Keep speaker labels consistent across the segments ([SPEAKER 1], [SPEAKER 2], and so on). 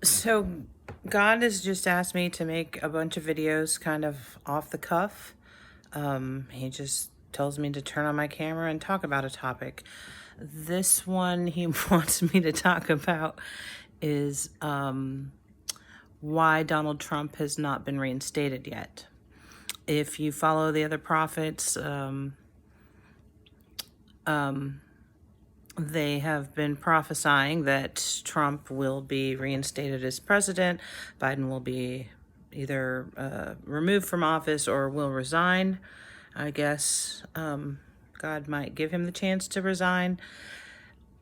[SPEAKER 1] So God has just asked me to make a bunch of videos kind of off the cuff. He just tells me to turn on my camera and talk about a topic. This one he wants me to talk about is why Donald Trump has not been reinstated yet. If you follow the other prophets, they have been prophesying that Trump will be reinstated as president. Biden will be either removed from office or will resign. I guess God might give him the chance to resign.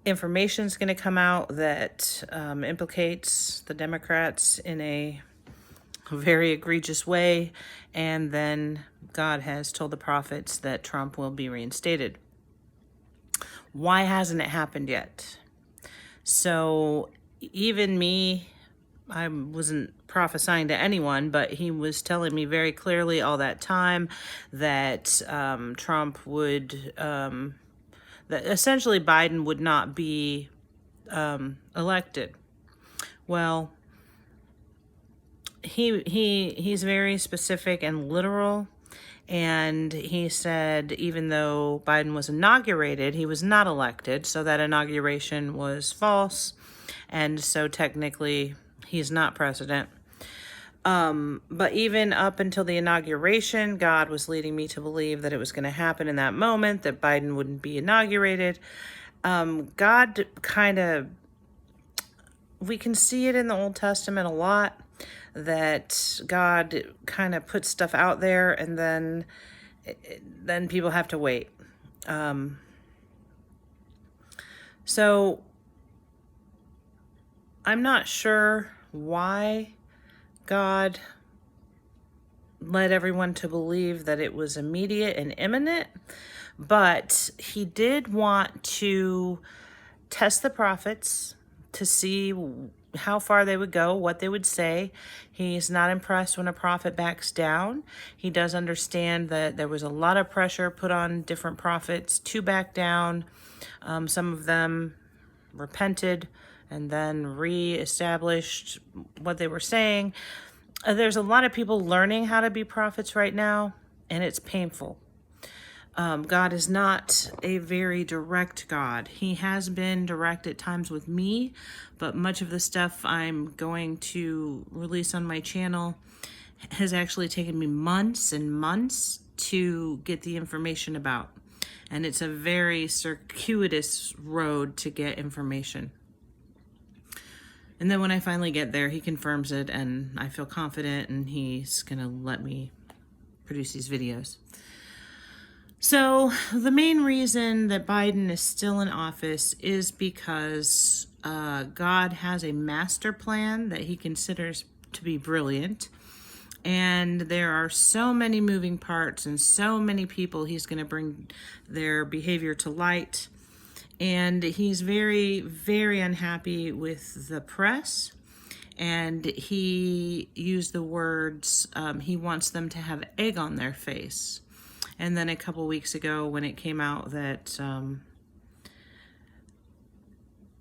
[SPEAKER 1] Information's going to come out that implicates the Democrats in a very egregious way. And then God has told the prophets that Trump will be reinstated. Why hasn't it happened yet? So even me, I wasn't prophesying to anyone, but he was telling me very clearly all that time that Trump would, that essentially Biden would not be elected. Well, he's very specific and literal. And he said even though Biden was inaugurated, he was not elected. So that inauguration was false. And so technically he's not president. But even up until the inauguration, God was leading me to believe that it was going to happen in that moment, that Biden wouldn't be inaugurated. God kind of, we can see it in the Old Testament a lot, that God kind of puts stuff out there and then people have to wait. So I'm not sure why God led everyone to believe that it was immediate and imminent, but he did want to test the prophets to see how far they would go, what they would say. He's not impressed when a prophet backs down. He does understand that there was a lot of pressure put on different prophets to back down. Some of them repented and then re-established what they were saying. There's a lot of people learning how to be prophets right now, and it's painful. God is not a very direct God. He has been direct at times with me, but much of the stuff I'm going to release on my channel has actually taken me months and months to get the information about. And it's a very circuitous road to get information. And then when I finally get there, he confirms it and I feel confident and he's going to let me produce these videos. So the main reason that Biden is still in office is because God has a master plan that he considers to be brilliant. And there are so many moving parts and so many people he's going to bring their behavior to light. And he's very, very unhappy with the press. And he used the words, he wants them to have egg on their face. And then a couple weeks ago when it came out that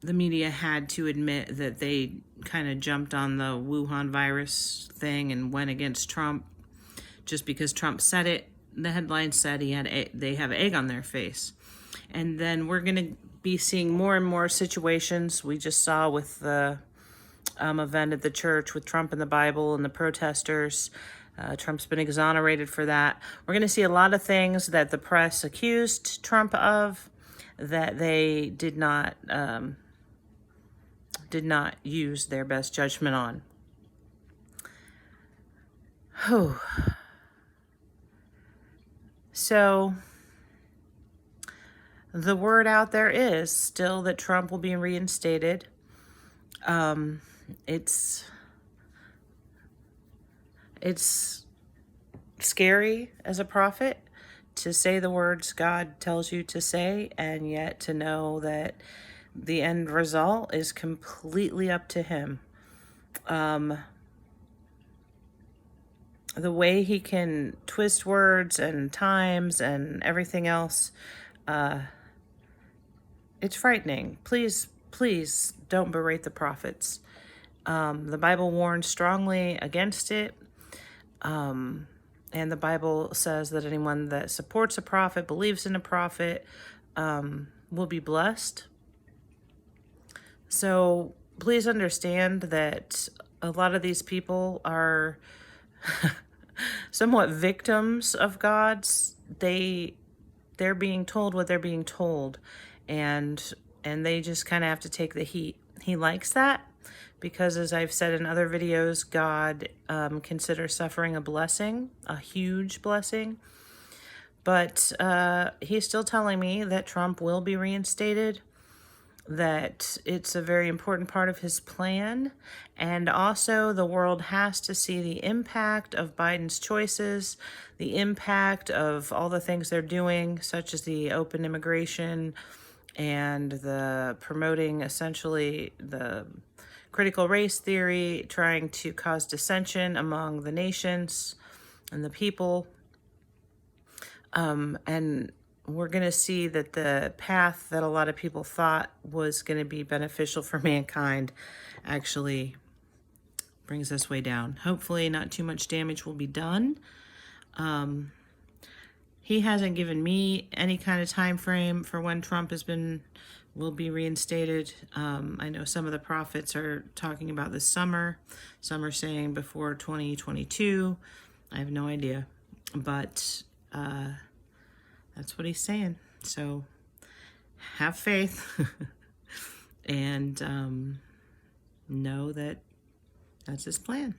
[SPEAKER 1] the media had to admit that they kind of jumped on the Wuhan virus thing and went against Trump just because Trump said it. The headline said they have egg on their face. And then we're going to be seeing more and more situations. We just saw with the event at the church with Trump and the Bible and the protesters. Trump's been exonerated for that. We're going to see a lot of things that the press accused Trump of that they did not use their best judgment on. Whew. So the word out there is still that Trump will be reinstated. It's scary as a prophet to say the words God tells you to say, and yet to know that the end result is completely up to him. The way he can twist words and times and everything else, it's frightening. Please don't berate the prophets. The Bible warns strongly against it. And the Bible says that anyone that supports a prophet, believes in a prophet, will be blessed. So please understand that a lot of these people are somewhat victims of God's. They're being told what they're being told, and they just kind of have to take the heat. He likes that because, as I've said in other videos, God considers suffering a blessing, a huge blessing. But he's still telling me that Trump will be reinstated, that it's a very important part of his plan, and also the world has to see the impact of Biden's choices, the impact of all the things they're doing, such as the open immigration and the promoting essentially the critical race theory, trying to cause dissension among the nations and the people. And we're going to see that the path that a lot of people thought was going to be beneficial for mankind actually brings us way down. Hopefully not too much damage will be done. He hasn't given me any kind of time frame for when Trump will be reinstated. I know some of the prophets are talking about this summer. Some are saying before 2022. I have no idea. But that's what he's saying. So have faith and know that that's his plan.